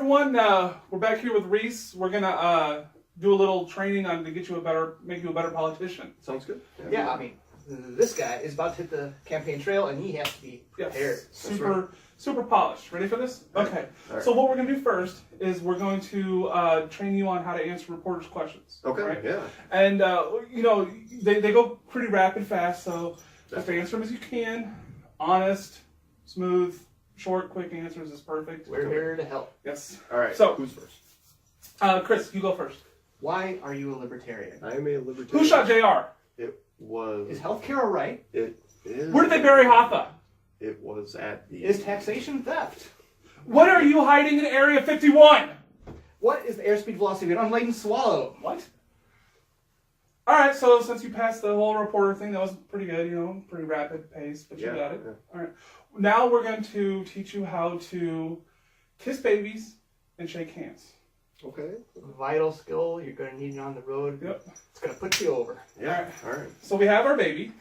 everyone. We're back here with Reese. We're gonna do a little training on to make you a better politician. Sounds good. Yeah, I mean, this guy is about to hit the campaign trail, and he has to be prepared. Yes. Super polished. Ready for this? Okay. Right. So what we're gonna do first is we're going to train you on how to answer reporters' questions. Okay. Right? Yeah. And they go pretty rapid, fast. So just answer them as you can. Honest, smooth, short, quick answers is perfect. We're here to help. Yes. All right. So who's first? Chris, you go first. Why are you a libertarian? I'm a libertarian. Who shot JR? It was. Is healthcare all right? It is. Where did they bury Hoffa? It was at the. Is taxation theft? What are you hiding in Area 51? What is the airspeed velocity of an unladen swallow? What? Alright, so since you passed the whole reporter thing, that was pretty good, pretty rapid pace, but you got it. Yeah. Alright. Now we're going to teach you how to kiss babies and shake hands. Okay. Vital skill. You're going to need it on the road. Yep. It's going to put you over. Yeah. All right. So we have our baby,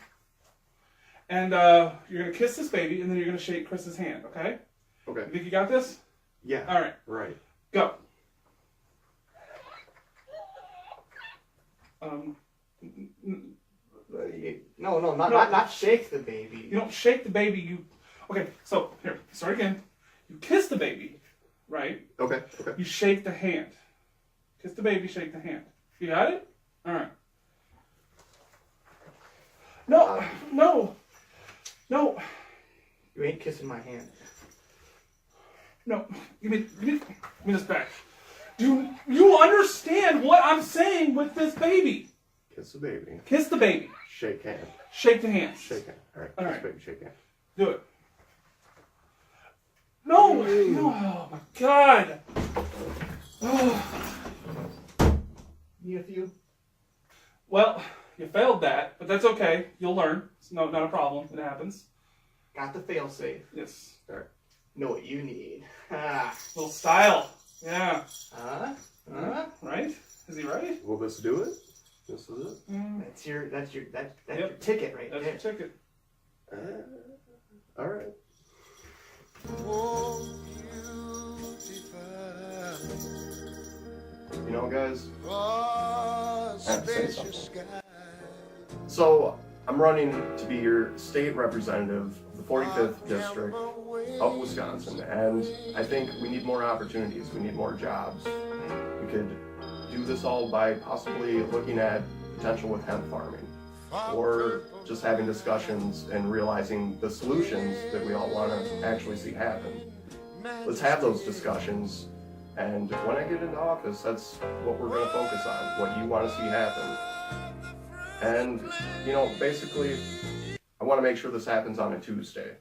and you're going to kiss this baby, and then you're going to shake Chris's hand, okay? Okay. You think you got this? Yeah. Alright. Right. Go. Not shake the baby. You don't shake the baby, Okay, so, here, start again. You kiss the baby, right? Okay. Okay. You shake the hand. Kiss the baby, shake the hand. You got it? Alright. No. You ain't kissing my hand. No. Give me this back. Do you understand what I'm saying with this baby? Kiss the baby. Kiss the baby. Shake hand. Shake the hands. Shake hand. All right. All Kiss right. baby. Shake hand. Do it. No! Oh my god! Oh. Need a few? Well, you failed that, but that's okay. You'll learn. It's not a problem. It happens. Got the fail safe. Yes. All right. Know what you need. Little style. Yeah. Right? Is he right? Will this do it? This is it. That's your Yep. your ticket right That's there. your ticket. All right. You know, guys, I have to say something. So, I'm running to be your state representative of the 45th District of Wisconsin, and I think we need more opportunities, we need more jobs. We could do this all by possibly looking at potential with hemp farming, or just having discussions and realizing the solutions that we all want to actually see happen. Let's have those discussions, and when I get into office, that's what we're going to focus on, what you want to see happen. And, basically, I want to make sure this happens on a Tuesday.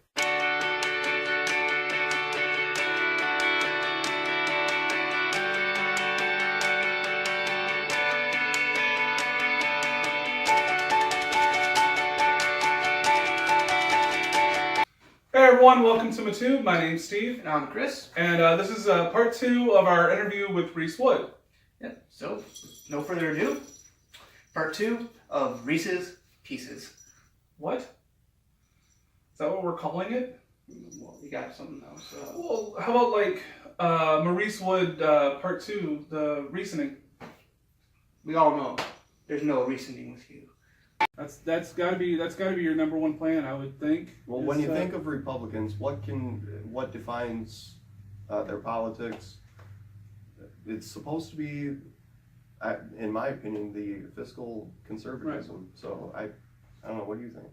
Hey everyone, welcome to Muh. My name's Steve. And I'm Chris. And this is part 2 of our interview with Reese Wood. Yep. So, no further ado. Part 2 of Reese's Pieces. What? Is that what we're calling it? Well, you got something else. Well, how about Muh Reese Wood part 2, the reasoning? We all know there's no reasoning with you. That's gotta be your number one plan, I would think. Well, when you think of Republicans, what defines their politics? It's supposed to be, in my opinion, the fiscal conservatism. Right. So I don't know. What do you think?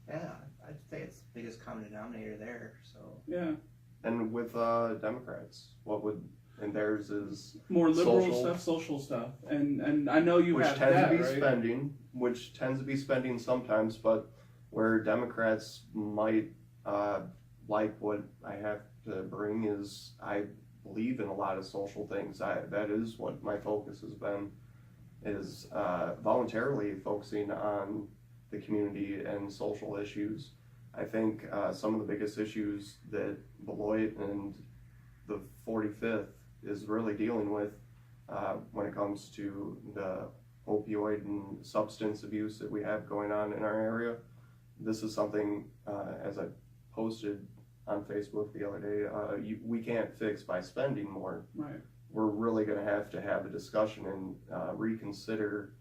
Yeah, I'd say it's the biggest common denominator there. So yeah. And with Democrats, what would? And theirs is more liberal social stuff, and I know you have that, right? Which tends to be spending sometimes, but where Democrats might like what I have to bring is I believe in a lot of social things. That is what my focus has been, is voluntarily focusing on the community and social issues. I think some of the biggest issues that Beloit and the 45th is really dealing with when it comes to the opioid and substance abuse that we have going on in our area. This is something, as I posted on Facebook the other day, we can't fix by spending more. Right. We're really going to have a discussion and reconsider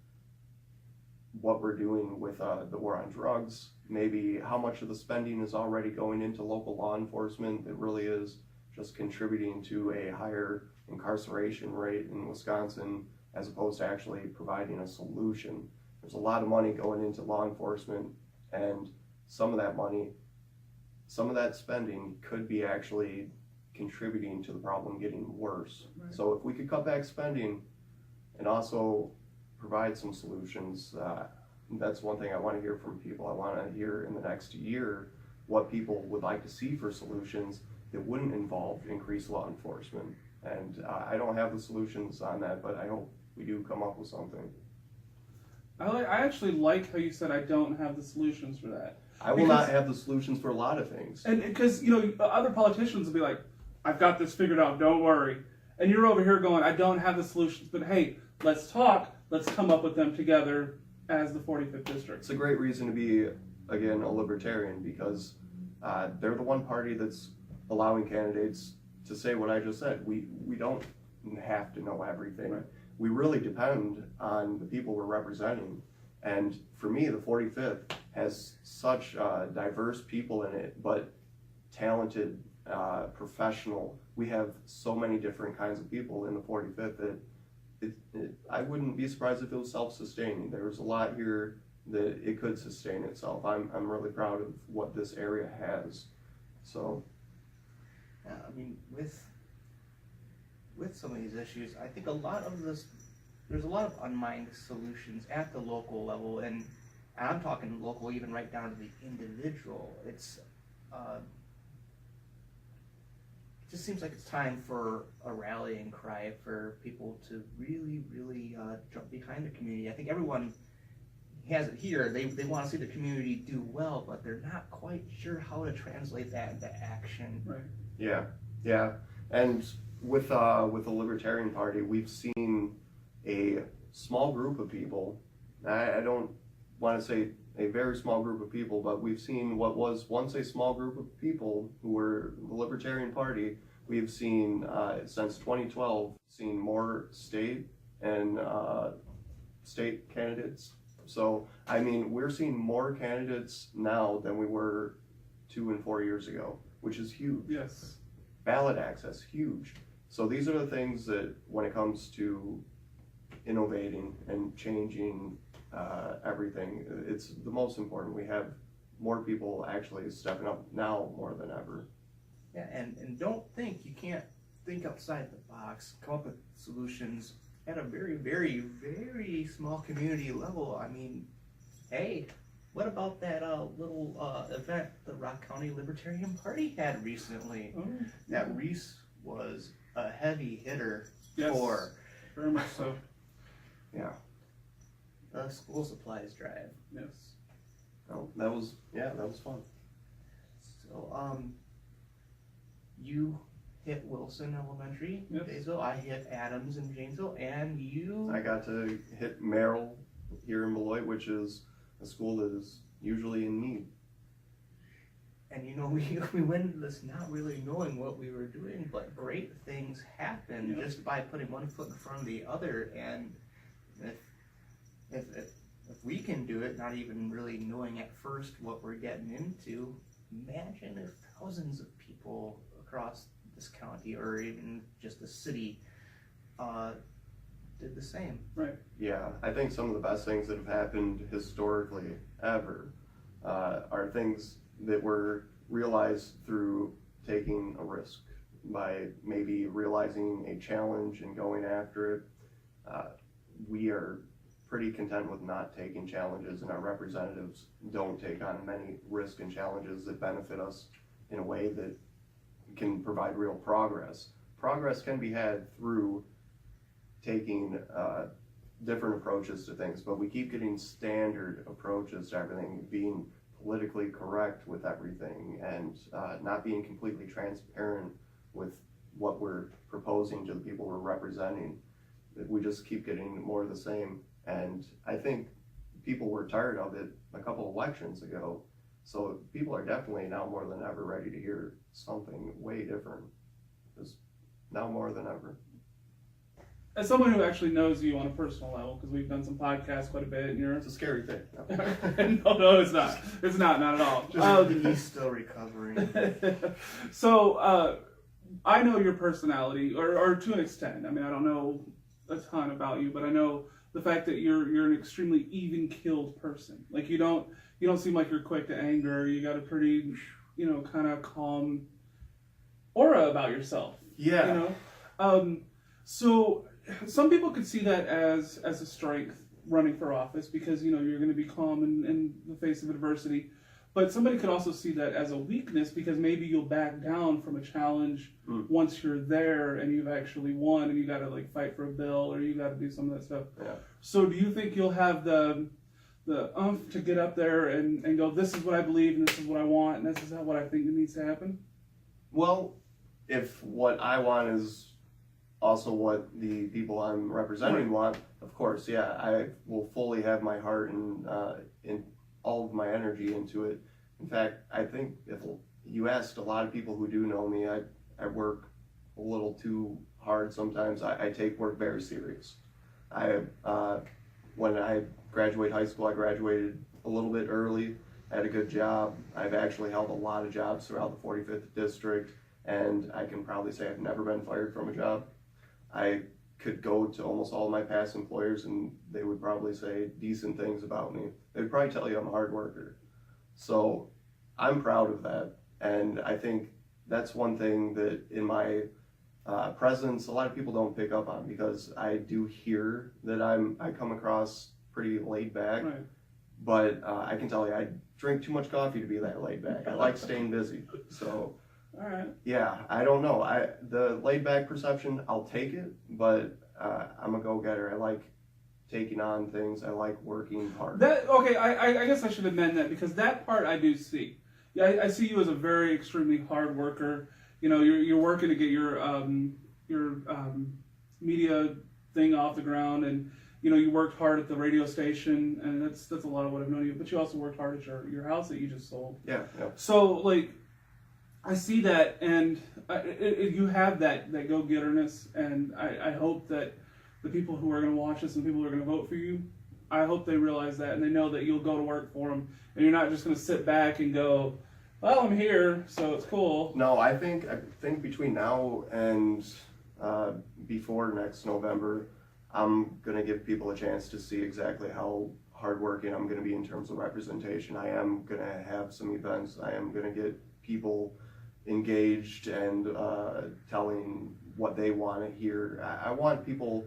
what we're doing with the war on drugs. Maybe how much of the spending is already going into local law enforcement that really is just contributing to a higher incarceration rate in Wisconsin, as opposed to actually providing a solution. There's a lot of money going into law enforcement, and some of that spending could be actually contributing to the problem getting worse. Right. So if we could cut back spending and also provide some solutions, that's one thing I want to hear from people. I want to hear in the next year what people would like to see for solutions that wouldn't involve increased law enforcement. And I don't have the solutions on that, but I hope we do come up with something. I actually like how you said I don't have the solutions for that. I will not have the solutions for a lot of things. And because, other politicians will be like, I've got this figured out, don't worry. And you're over here going, I don't have the solutions, but hey, let's talk, let's come up with them together as the 45th district. It's a great reason to be, again, a libertarian, because they're the one party that's allowing candidates to say what I just said. We don't have to know everything. Right. We really depend on the people we're representing. And for me, the 45th has such diverse people in it, but talented, professional. We have so many different kinds of people in the 45th that I wouldn't be surprised if it was self-sustaining. There's a lot here that it could sustain itself. I'm really proud of what this area has. So, Yeah, I mean, with some of these issues, I think there's a lot of unmined solutions at the local level, and I'm talking local even right down to the individual. It just seems like it's time for a rallying cry for people to really, really jump behind the community. I think everyone has it here. They want to see the community do well, but they're not quite sure how to translate that into action. Right. yeah. And with the Libertarian Party, we've seen a small group of people. I don't want to say a very small group of people, but we've seen what was once a small group of people who were the Libertarian Party. We've seen, since 2012, seen more state and state candidates. So, I mean, we're seeing more candidates now than we were 2 and 4 years ago, which is huge. Yes. Ballot access, huge. So these are the things that, when it comes to innovating and changing everything, it's the most important. We have more people actually stepping up now more than ever. Yeah, and don't think you can't think outside the box, come up with solutions at a very, very, very small community level. I mean, hey, what about that little event the Rock County Libertarian Party had recently? Oh, That Reese was a heavy hitter yes, for very much so. Yeah. the school supplies drive. Yes. No, that was fun. So, you hit Wilson Elementary in Yes. Janesville. I hit Adams in Janesville, and you. I got to hit Merrill here in Beloit, which is a school that is usually in need. And we went into this not really knowing what we were doing, but great things happen just by putting one foot in front of the other. And if we can do it, not even really knowing at first what we're getting into, imagine if thousands of people across this county or even just the city did the same. Right. Yeah, I think some of the best things that have happened historically ever are things that were realized through taking a risk, by maybe realizing a challenge and going after it. We are pretty content with not taking challenges, and our representatives don't take on many risks and challenges that benefit us in a way that can provide real progress. Progress can be had through taking different approaches to things, but we keep getting standard approaches to everything, being politically correct with everything, and not being completely transparent with what we're proposing to the people we're representing. We just keep getting more of the same, and I think people were tired of it a couple elections ago. So people are definitely now more than ever ready to hear something way different. Just now more than ever. As someone who actually knows you on a personal level, because we've done some podcasts quite a bit, and you're It's a scary thing. no, it's not. It's not at all. He's still recovering. So, I know your personality, or to an extent. I mean, I don't know a ton about you, but I know the fact that you're an extremely even-keeled person. Like you don't seem like you're quick to anger. You got a pretty, kind of calm aura about yourself. Yeah. So some people could see that as a strength running for office because you're going to be calm in the face of adversity. But somebody could also see that as a weakness because maybe you'll back down from a challenge once you're there and you've actually won and you got to like fight for a bill or you got to do some of that stuff. Yeah. So do you think you'll have the oomph to get up there and go, this is what I believe and this is what I want and this is what I think needs to happen? Well, if what I want is also what the people I'm representing want, of course, yeah, I will fully have my heart and all of my energy into it. In fact, I think if you asked a lot of people who do know me, I work a little too hard sometimes. I take work very serious. When I graduated high school, I graduated a little bit early. I had a good job. I've actually held a lot of jobs throughout the 45th district, and I can proudly say I've never been fired from a job. I could go to almost all my past employers and they would probably say decent things about me. They would probably tell you I'm a hard worker. So I'm proud of that. And I think that's one thing that in my presence, a lot of people don't pick up on because I do hear that I come across pretty laid back. Right. But I can tell you, I drink too much coffee to be that laid back. I like staying busy. So All right. yeah, I don't know. The laid back perception, I'll take it, but I'm a go-getter. I like taking on things. I like working hard. I guess I should amend that because that part I do see. Yeah, I see you as a very extremely hard worker. You're working to get your media thing off the ground, and you worked hard at the radio station, and that's a lot of what I've known you. But you also worked hard at your house that you just sold. Yeah. So like, I see that, and you have that go-getterness, and I hope that the people who are going to watch this and the people who are going to vote for you, I hope they realize that, and they know that you'll go to work for them, and you're not just going to sit back and go, well, I'm here, so it's cool. No, I think between now and before next November, I'm going to give people a chance to see exactly how hardworking I'm going to be in terms of representation. I am going to have some events. I am going to get people engaged and telling what they want to hear. I want people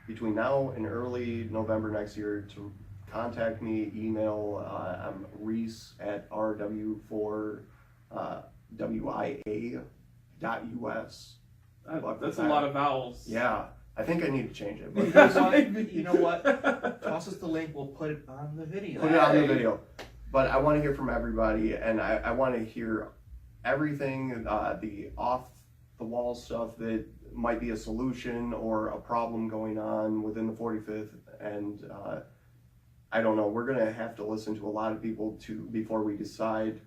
between now and early November next year to contact me, email. I'm Reese at rw4wia.us. That's a lot of vowels. Yeah, I think I need to change it. But You know what? Toss us the link. We'll put it on the video. Put it on the video. But I want to hear from everybody, and I want to hear everything, the off-the-wall stuff that might be a solution or a problem going on within the 45th. And I don't know, we're going to have to listen to a lot of people before we decide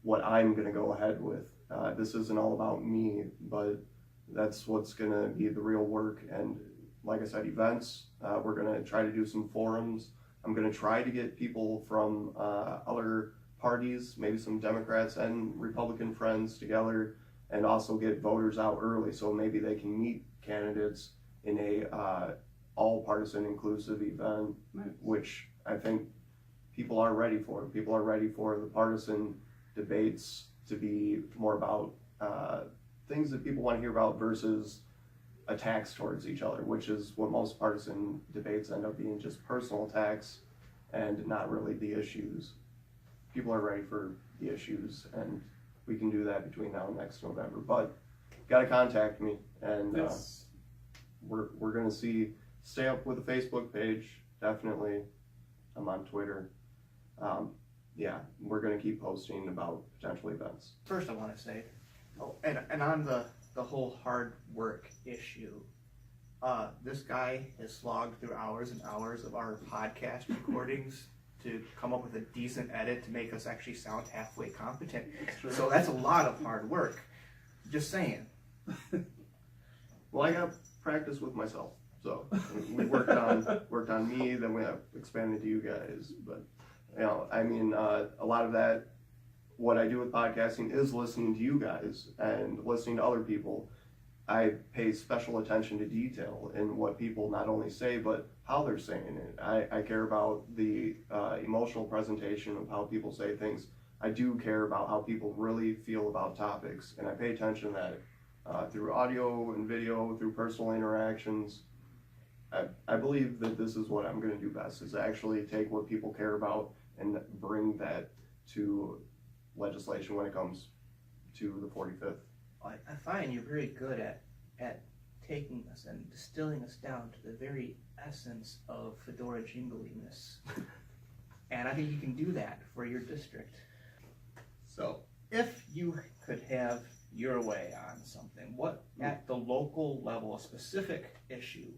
what I'm going to go ahead with. This isn't all about me, but that's what's going to be the real work. And like I said, events, we're going to try to do some forums. I'm going to try to get people from other parties, maybe some Democrats and Republican friends together, and also get voters out early so maybe they can meet candidates in a all-partisan inclusive event, which I think people are ready for. People are ready for the partisan debates to be more about things that people want to hear about versus attacks towards each other, which is what most partisan debates end up being, just personal attacks and not really the issues. People are ready for the issues, and we can do that between now and next November. But got to contact me, and Yes. we're going to stay up with the Facebook page, definitely. I'm on Twitter. Yeah, we're going to keep posting about potential events. First, I want to say, and on the whole hard work issue, this guy has slogged through hours and hours of our podcast recordings to come up with a decent edit to make us actually sound halfway competent. True. So that's a lot of hard work. Just saying. Well, I got practice with myself, so we worked on me, then we have expanded to you guys. But I mean, a lot of that, what I do with podcasting is listening to you guys and listening to other people. I pay special attention to detail in what people not only say, but how they're saying it. I care about the emotional presentation of how people say things. I do care about how people really feel about topics, and I pay attention to that through audio and video, through personal interactions. I believe that this is what I'm going to do best, is actually take what people care about and bring that to legislation when it comes to the 45th. I find you're very good at taking us and distilling us down to the very essence of fedora jingliness. And I think you can do that for your district. So, if you could have your way on something, what at the local level, a specific issue,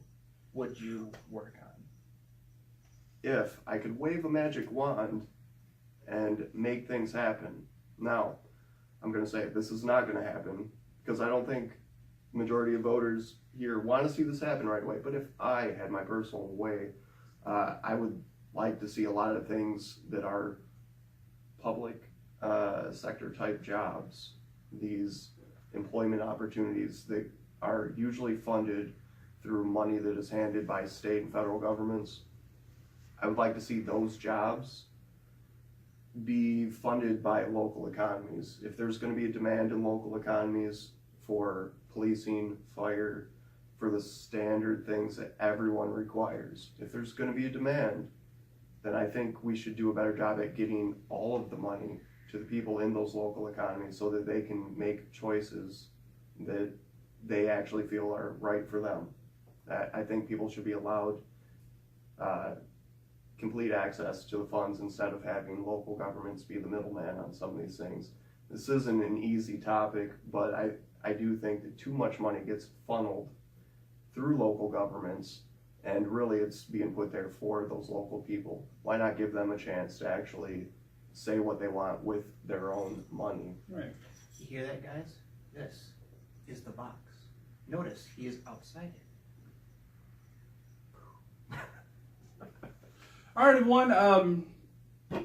would you work on? If I could wave a magic wand and make things happen. Now, I'm going to say this is not going to happen because I don't think the majority of voters here want to see this happen right away. But if I had my personal way, I would like to see a lot of things that are public sector type jobs, these employment opportunities that are usually funded through money that is handed by state and federal governments. I would like to see those jobs be funded by local economies. If there's going to be a demand in local economies for policing, fire, for the standard things that everyone requires, if there's going to be a demand, then I think we should do a better job at getting all of the money to the people in those local economies so that they can make choices that they actually feel are right for them. I think people should be allowed complete access to the funds instead of having local governments be the middleman on some of these things. This isn't an easy topic, but I do think that too much money gets funneled through local governments, and really it's being put there for those local people. Why not give them a chance to actually say what they want with their own money? Right. You hear that, guys? This is the box. Notice he is outside it. All right, everyone. I'm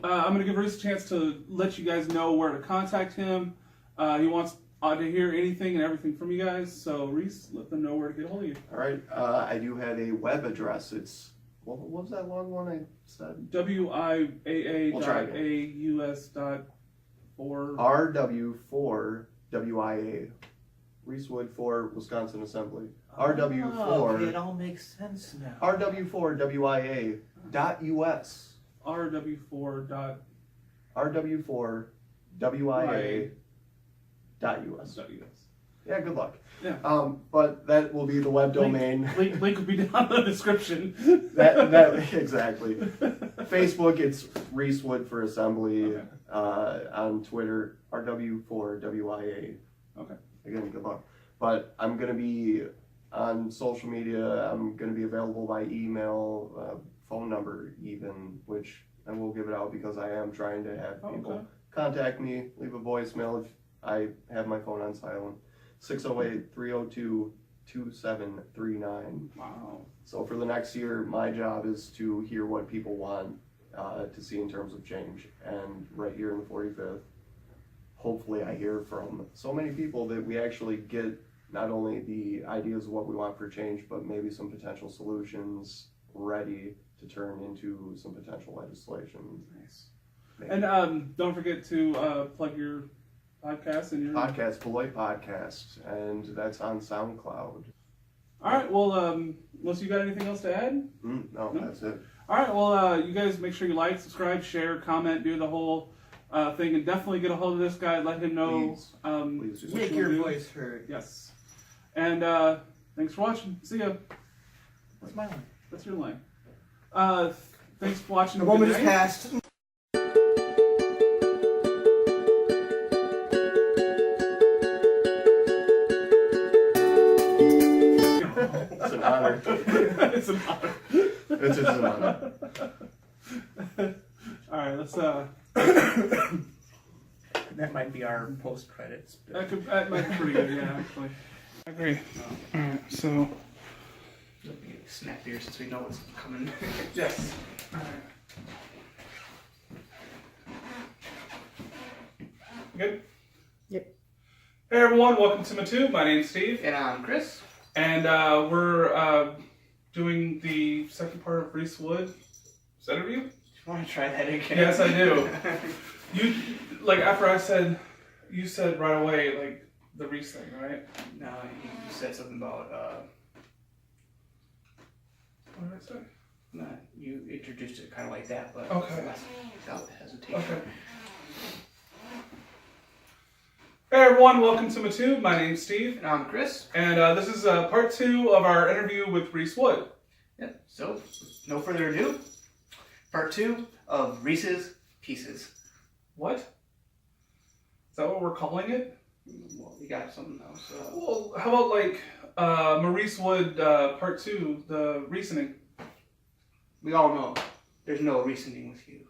going to give Reese a chance to let you guys know where to contact him. He wants to hear anything and everything from you guys. So, Reese, let them know where to get a hold of you. All right. I do have a web address. It's, what was that long one I said? WIAA.AUS.4. RW4WIA. Reese Wood for Wisconsin Assembly. RW4. Oh, it all makes sense now. RW4WIA.US. RW4WIA.US. Yeah, good luck. Yeah. But that will be the web domain. Link will be down in the description. that exactly. Facebook, it's Reese Wood for Assembly. Okay. On Twitter, RW4WIA. Okay. Again, good luck. But I'm going to be on social media. I'm going to be available by email, phone number even, which I will give it out because I am trying to have people contact me, leave a voicemail if I have my phone on silent. 608-302-2739. Wow. So for the next year, my job is to hear what people want to see in terms of change. And right here in the 45th, hopefully I hear from so many people that we actually get not only the ideas of what we want for change, but maybe some potential solutions ready to turn into some potential legislation. Nice. Maybe. And don't forget to plug your podcast and your podcast, Beloit Podcast, and that's on SoundCloud. All right. Well, unless you got anything else to add? No, that's it. All right. Well, you guys make sure you like, subscribe, share, comment, do the whole thing, and definitely get a hold of this guy. Let him know. Please do. Make your voice heard. Yes. And thanks for watching. See ya. What's my line? That's your line. Thanks for watching. The moment is Good night. past. It's an honor. It's an honor. It's an honor. All right, let's. That might be our post credits. That might be pretty good. Yeah, actually. I agree. All right, so. Let me snap here since we know what's coming. Yes. All right. Good? Yep. Hey everyone, welcome to my tube. My name's Steve. And I'm Chris. And we're doing the second part of Reese Wood. Is that interview? You want to try that again? Yes, I do. You, like, after I said, you said right away, like, the Reese thing, right? No, you said something about, What did I say? no, you introduced it kind of like that, but Okay. without hesitation. Okay. Hey everyone, welcome to my tube. My name's Steve. And I'm Chris. And this is part 2 of our interview with Reese Wood. Yeah, so, no further ado, part 2 of Reese's Pieces. What? Is that what we're calling it? Well, we got something else. Well, how about like Muh Reese Wood part 2, the reasoning? We all know there's no reasoning with you.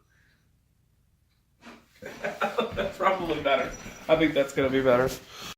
That's probably better. I think that's gonna be better.